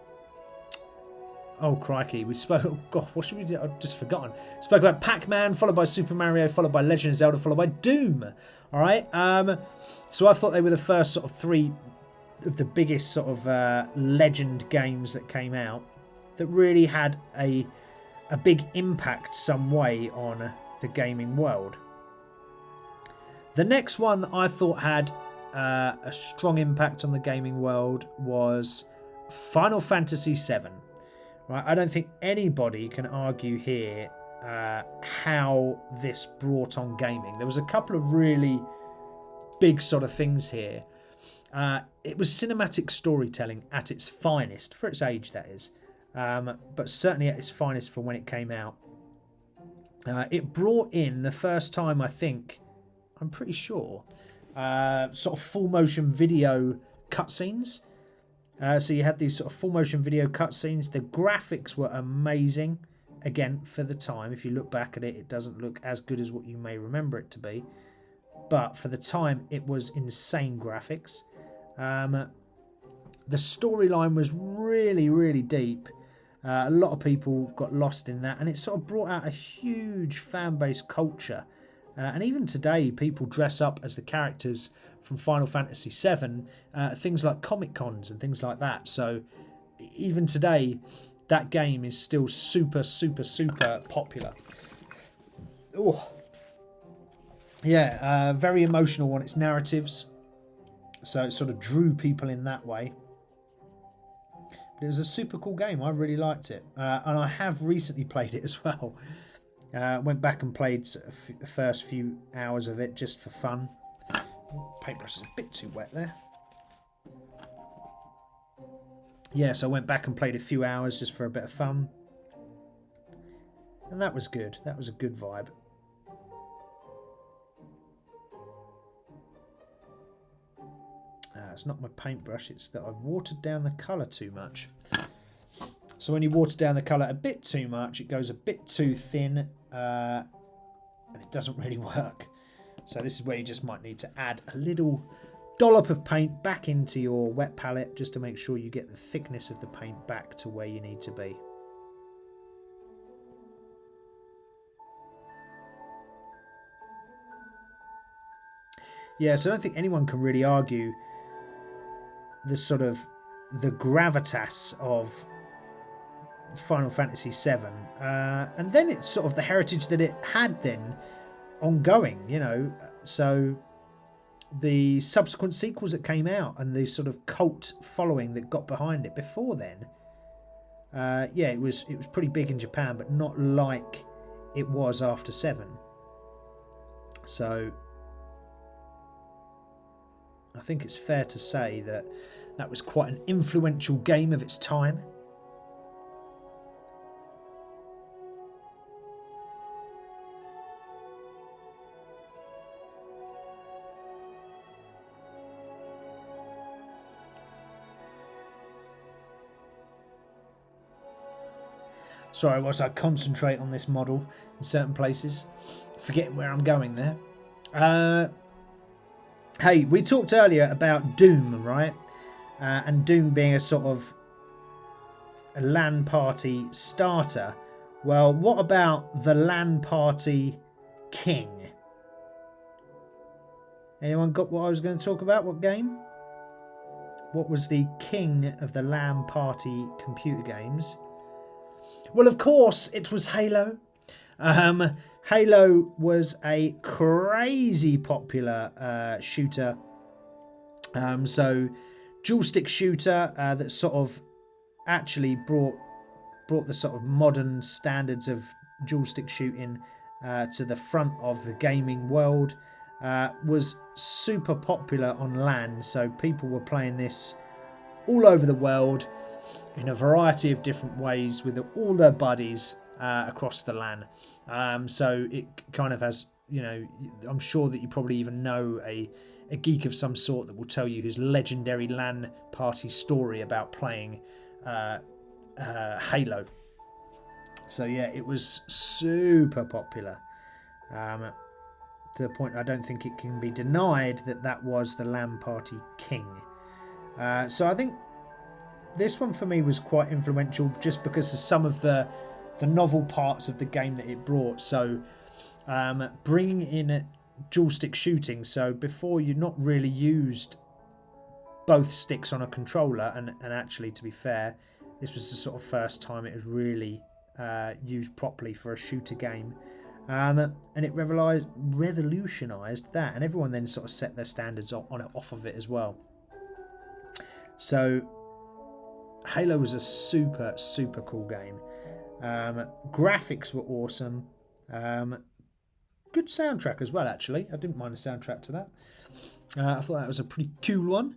crikey. We spoke... Oh, God, what should we do? I've just forgotten. Spoke about Pac-Man, followed by Super Mario, followed by Legend of Zelda, followed by Doom. All right? So I thought they were the first sort of 3... of the biggest sort of legend games that came out that really had a big impact some way on the gaming world. The next one that I thought had a strong impact on the gaming world was Final Fantasy VII. Right, I don't think anybody can argue here how this brought on gaming. There was a couple of really big sort of things here. It was cinematic storytelling at its finest, for its age that is, but certainly at its finest for when it came out. It brought in the first time, I think, I'm pretty sure, sort of full motion video cutscenes. So you had these sort of full motion video cutscenes. The graphics were amazing. Again, for the time, if you look back at it, it doesn't look as good as what you may remember it to be. but for the time it was insane graphics. The storyline was really, really deep. A lot of people got lost in that, and it sort of brought out a huge fan base culture. And even today, people dress up as the characters from Final Fantasy VII, things like Comic Cons and things like that. So even today, that game is still super, super, super popular. Oh, yeah, very emotional on its narratives. So it sort of drew people in that way. But it was a super cool game. I really liked it. And I have recently played it as well. Went back and played the first few hours of it just for fun. Paintbrush is a bit too wet there. Yeah, so I went back and played a few hours just for a bit of fun. And that was good. That was a good vibe. It's not my paintbrush, it's that I've watered down the colour too much. So when you water down the colour a bit too much, it goes a bit too thin and it doesn't really work. So this is where you just might need to add a little dollop of paint back into your wet palette just to make sure you get the thickness of the paint back to where you need to be. Yeah, so I don't think anyone can really argue the sort of the gravitas of Final Fantasy VII, and then it's sort of the heritage that it had then ongoing, you know. So the subsequent sequels that came out and the sort of cult following that got behind it before then, yeah, it was pretty big in Japan, but not like it was after 7. So I think it's fair to say that that was quite an influential game of its time. Sorry, whilst I concentrate on this model in certain places, forgetting where I'm going there. Hey, we talked earlier about Doom, right? And Doom being a sort of a LAN party starter. Well, what about the LAN party king? Anyone got what I was going to talk about? What game? What was the king of the LAN party computer games? Well, of course, it was Halo. Halo was a crazy popular shooter. So dual stick shooter that sort of actually brought the sort of modern standards of dual stick shooting to the front of the gaming world. Was super popular on LAN, so people were playing this all over the world in a variety of different ways with all their buddies across the LAN. So it kind of has, you know, I'm sure that you probably even know a geek of some sort that will tell you his legendary LAN party story about playing Halo. So yeah, it was super popular. To the point I don't think it can be denied that that was the LAN party king. So I think this one for me was quite influential just because of some of the novel parts of the game that it brought. So bringing in dual stick shooting. So before you not really used both sticks on a controller, and actually to be fair, this was the sort of first time it was really used properly for a shooter game. And it revolutionised that, and everyone then sort of set their standards on it off of it as well. So Halo was a super, super cool game. Graphics were awesome. Good soundtrack as well, actually. I didn't mind the soundtrack to that. I thought that was a pretty cool one.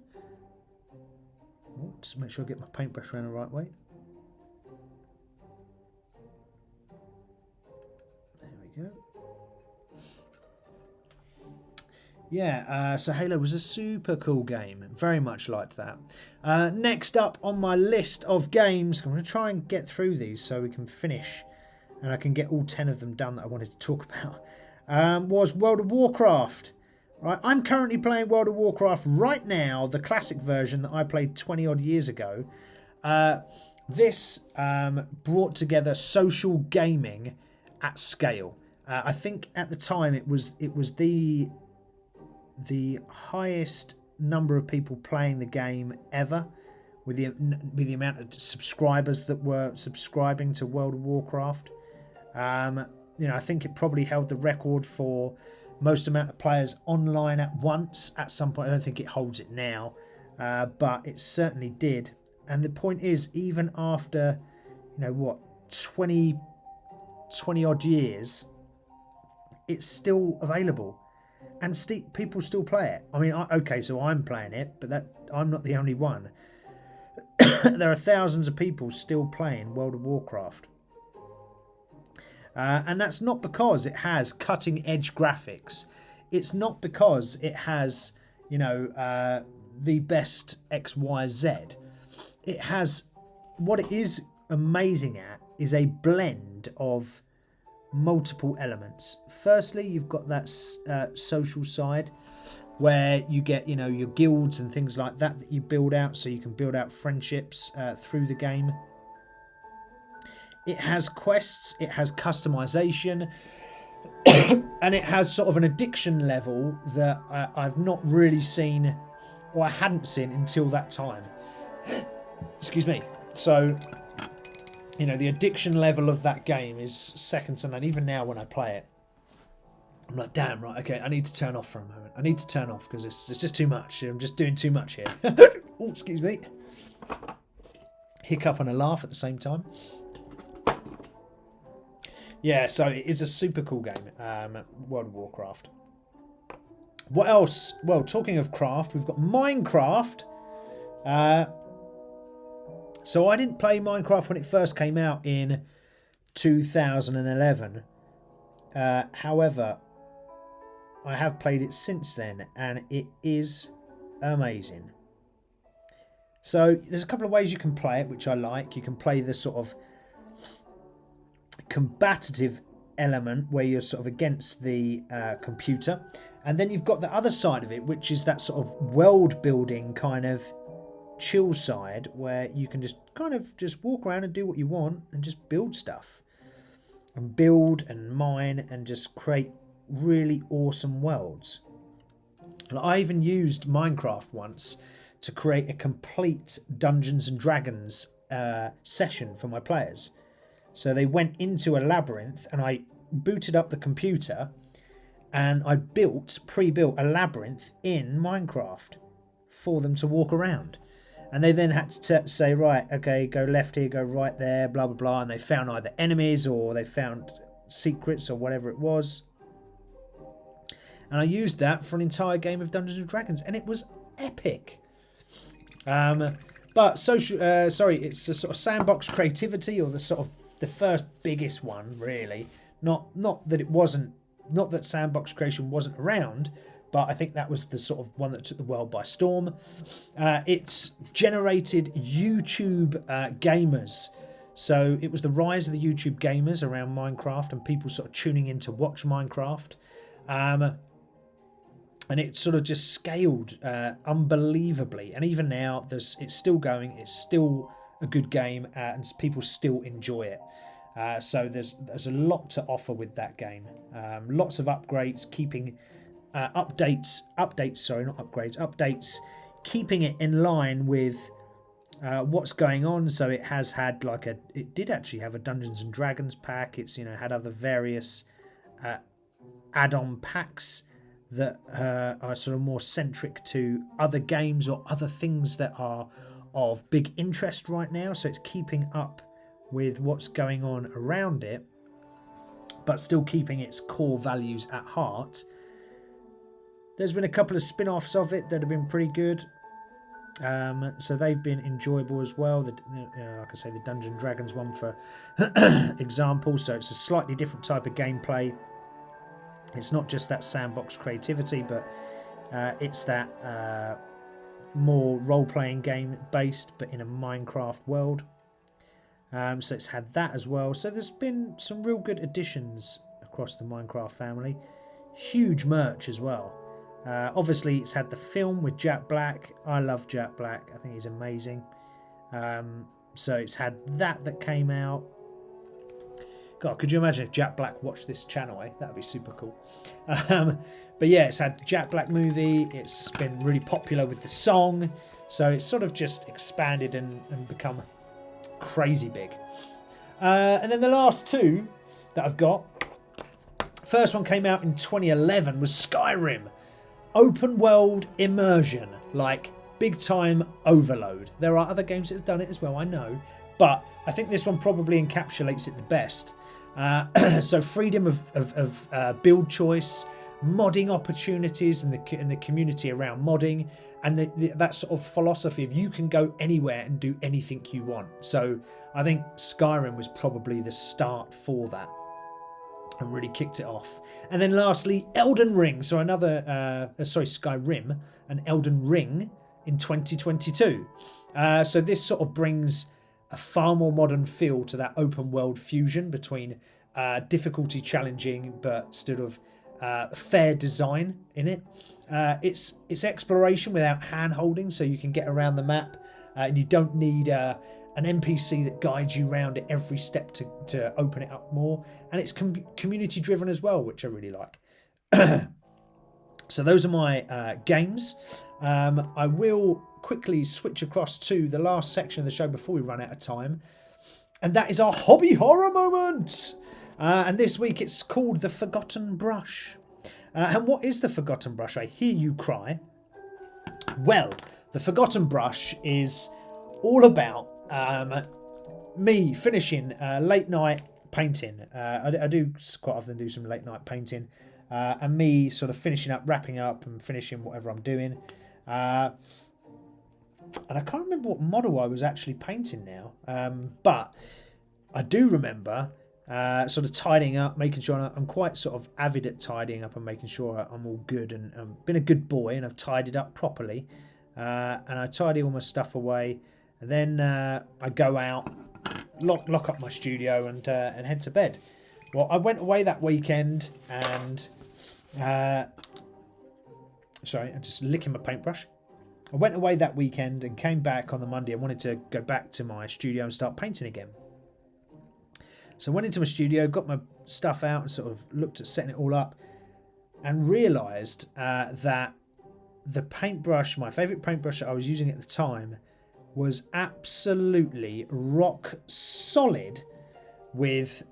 Oh, just make sure I get my paintbrush around the right way. There we go. Yeah, so Halo was a super cool game. Very much liked that. Next up on my list of games, I'm going to try and get through these so we can finish and I can get all 10 of them done that I wanted to talk about, was World of Warcraft. Right, I'm currently playing World of Warcraft right now, the classic version that I played 20 odd years ago. This brought together social gaming at scale. I think at the time it was the highest number of people playing the game ever, with the amount of subscribers that were subscribing to World of Warcraft. I think it probably held the record for most amount of players online at once at some point. I don't think it holds it now, but it certainly did. And the point is, even after 20 odd years, it's still available, and people still play it. I mean, okay, so I'm playing it, but I'm not the only one. There are thousands of people still playing World of Warcraft. And that's not because it has cutting edge graphics. It's not because it has, the best X, Y, Z. It has, what it is amazing at is a blend of multiple elements. Firstly, you've got that social side where you get, your guilds and things like that you build out, so you can build out friendships through the game. It has quests, it has customization, and it has sort of an addiction level that I've not really seen, or I hadn't seen until that time. Excuse me. So, the addiction level of that game is second to none. Even now when I play it, I'm like, damn, right, okay, I need to turn off for a moment. I need to turn off because it's just too much. I'm just doing too much here. Oh, excuse me. Hiccup and a laugh at the same time. Yeah, so it is a super cool game, World of Warcraft. What else? Well, talking of craft, we've got Minecraft. So I didn't play Minecraft when it first came out in 2011. However, I have played it since then, and it is amazing. So there's a couple of ways you can play it, which I like. You can play the sort of combative element where you're sort of against the computer, and then you've got the other side of it, which is that sort of world building kind of chill side where you can just kind of just walk around and do what you want and just build stuff and build and mine and just create really awesome worlds. And I even used Minecraft once to create a complete Dungeons and Dragons session for my players. So they went into a labyrinth, and I booted up the computer and I pre-built a labyrinth in Minecraft for them to walk around. And they then had to say, right, okay, go left here, go right there, blah, blah, blah. And they found either enemies or they found secrets or whatever it was. And I used that for an entire game of Dungeons and Dragons, and it was epic. But social, it's a sort of sandbox creativity, or the first biggest one, really. Not that sandbox creation wasn't around, but I think that was the sort of one that took the world by storm. It's generated YouTube gamers. So it was the rise of the YouTube gamers around Minecraft and people sort of tuning in to watch Minecraft. And it sort of just scaled unbelievably. And even now, it's still going. It's still a good game, and people still enjoy it. So there's a lot to offer with that game. Lots of upgrades, keeping updates, keeping it in line with what's going on. So it has had it did actually have a Dungeons and Dragons pack. It's had other various add-on packs that are sort of more centric to other games or other things that are of big interest right now. So it's keeping up with what's going on around it, but still keeping its core values at heart. There's been a couple of spin-offs of it that have been pretty good. So they've been enjoyable as well. Like I say, the Dungeons and Dragons one, for example. So it's a slightly different type of gameplay. It's not just that sandbox creativity, but it's that more role-playing game based, but in a Minecraft world. So it's had that as well. So there's been some real good additions across the Minecraft family. Huge merch as well. Obviously, it's had the film with Jack Black. I love Jack Black. I think he's amazing. So it's had that came out. God, could you imagine if Jack Black watched this channel, eh? That would be super cool. But yeah, it's had Jack Black movie. It's been really popular with the song. So it's sort of just expanded and become crazy big. And then the last two that I've got. First one came out in 2011 was Skyrim. Open world immersion, like big time Overload. There are other games that have done it as well, I know. But I think this one probably encapsulates it the best. So freedom of build choice, modding opportunities and the community around modding, and that sort of philosophy of you can go anywhere and do anything you want. So I think Skyrim was probably the start for that and really kicked it off. And then lastly, Elden Ring. So Skyrim and Elden Ring in 2022. So this sort of brings a far more modern feel to that open world fusion between difficulty challenging but sort of fair design in it. It's exploration without hand holding, so you can get around the map and you don't need an NPC that guides you around at every step to open it up more. And it's community driven as well, which I really like. So those are my games. I will quickly switch across to the last section of the show before we run out of time, and that is our hobby horror moment. And this week it's called The Forgotten Brush. And what is The Forgotten Brush, I hear you cry? Well, The Forgotten Brush is all about me finishing late night painting. I do quite often do some late night painting, and me sort of finishing up, wrapping up and finishing whatever I'm doing. And I can't remember what model I was actually painting now, but I do remember sort of tidying up, making sure I'm quite sort of avid at tidying up and making sure I'm all good and I've been a good boy and I've tidied up properly, and I tidy all my stuff away, and then I go out, lock up my studio and head to bed. Well, I went away that weekend and sorry, I'm just licking my paintbrush. I went away that weekend and came back on the Monday. I wanted to go back to my studio and start painting again. So I went into my studio, got my stuff out and sort of looked at setting it all up and realised that the paintbrush, my favourite paintbrush that I was using at the time, was absolutely rock solid with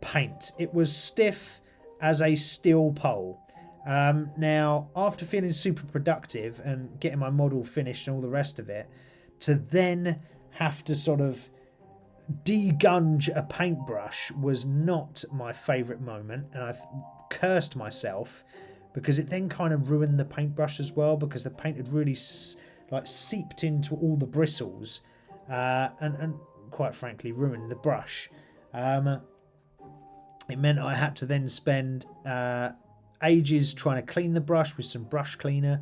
paint. It was stiff as a steel pole. Now, after feeling super productive and getting my model finished and all the rest of it, to then have to sort of degunge a paintbrush was not my favourite moment, and I cursed myself because it then kind of ruined the paintbrush as well, because the paint had really seeped into all the bristles and quite frankly ruined the brush. It meant I had to then spend ages trying to clean the brush with some brush cleaner,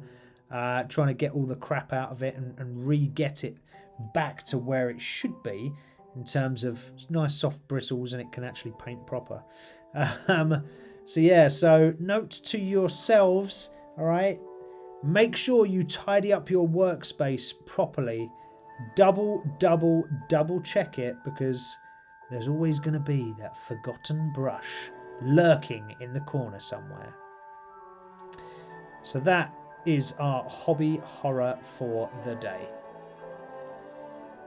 trying to get all the crap out of it and re-get it back to where it should be in terms of nice soft bristles, and it can actually paint proper. So yeah, so note to yourselves, all right, make sure you tidy up your workspace properly. Double check it, because there's always going to be that forgotten brush lurking in the corner somewhere. So that is our hobby horror for the day.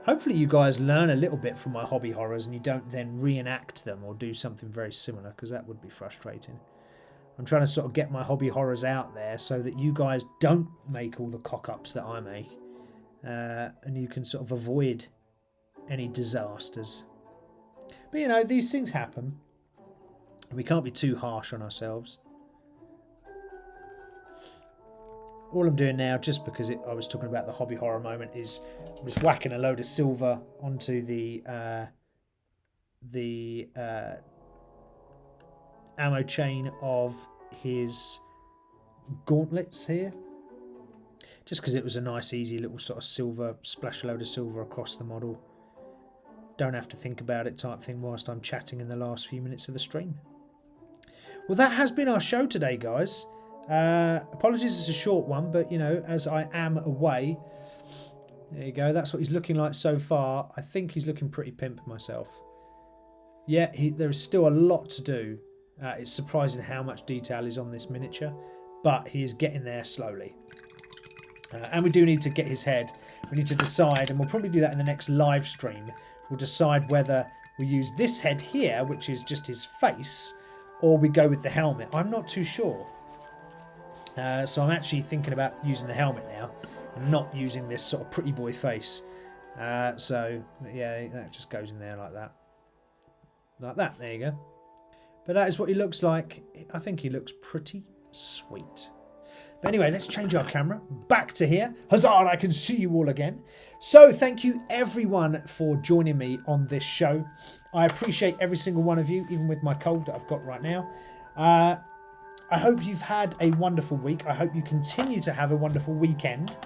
Hopefully you guys learn a little bit from my hobby horrors and you don't then reenact them or do something very similar, because that would be frustrating. I'm trying to sort of get my hobby horrors out there so that you guys don't make all the cock-ups that I make, and you can sort of avoid any disasters. But you know, these things happen. We can't be too harsh on ourselves. All I'm doing now, just because I was talking about the hobby horror moment, is I'm just whacking a load of silver onto the ammo chain of his gauntlets here. Just because it was a nice, easy little sort of silver, splash a load of silver across the model. Don't have to think about it type thing whilst I'm chatting in the last few minutes of the stream. Well, that has been our show today, guys. Apologies, it's a short one, but you know, as I am away, there you go. That's what he's looking like so far. I think he's looking pretty pimp myself. Yeah, there is still a lot to do. It's surprising how much detail is on this miniature, but he is getting there slowly. And we do need to get his head. We need to decide, and we'll probably do that in the next live stream. We'll decide whether we use this head here, which is just his face, or we go with the helmet. I'm not too sure. So I'm actually thinking about using the helmet now, and not using this sort of pretty boy face. So yeah, that just goes in there like that. Like that, there you go. But that is what he looks like. I think he looks pretty sweet. But anyway, let's change our camera back to here. Huzzah, I can see you all again. So thank you everyone for joining me on this show. I appreciate every single one of you, even with my cold that I've got right now. I hope you've had a wonderful week. I hope you continue to have a wonderful weekend.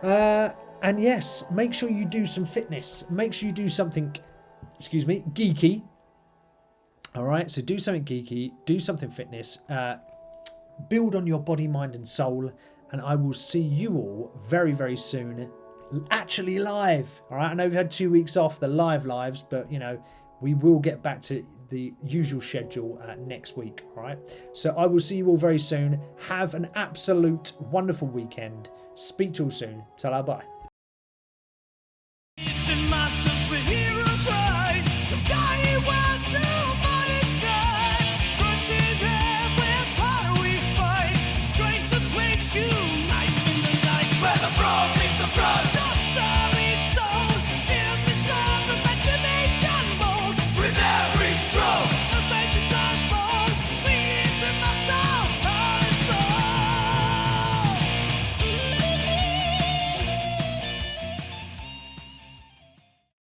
And yes, make sure you do some fitness. Make sure you do something, excuse me, geeky. All right, so do something geeky, do something fitness. Build on your body, mind and soul, and I will see you all very, very soon, actually live. All right, I know we've had 2 weeks off the lives, but you know, we will get back to the usual schedule next week. All right, so I will see you all very soon. Have an absolute wonderful weekend. Speak to you all soon. Ta-ra, bye. It's in my sense we're heroes, right?